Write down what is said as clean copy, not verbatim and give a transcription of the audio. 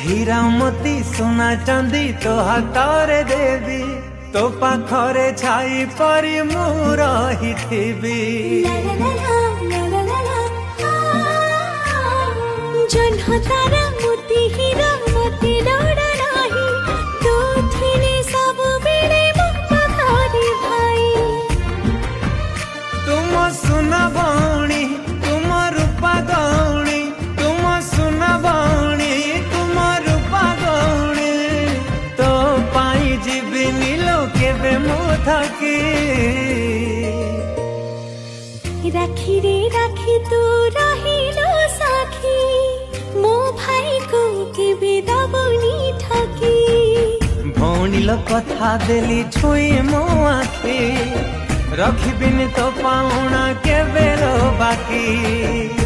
हीरा मोती सोना चांदी तो हाथरे देवी तो पाखरे छाई परी मु रहिथिबी जन्ह तारा मोती हीरा मोती लोड़ा नाही तू थिने सब बेले मुक्ता धारी भाई तुम सुना बाणी तुम रूपा गौणी तुम सुना बाणी तुम रूपा गौणी तो पाई जीविनी लोके बे मुथकी राखी रे राखी तू रहिलो साखी मो भाई को केबे दबनी ठकी भौणील कथा देली छुई मो आखी रखिबिनी तो पाउना केबे रो बाकी।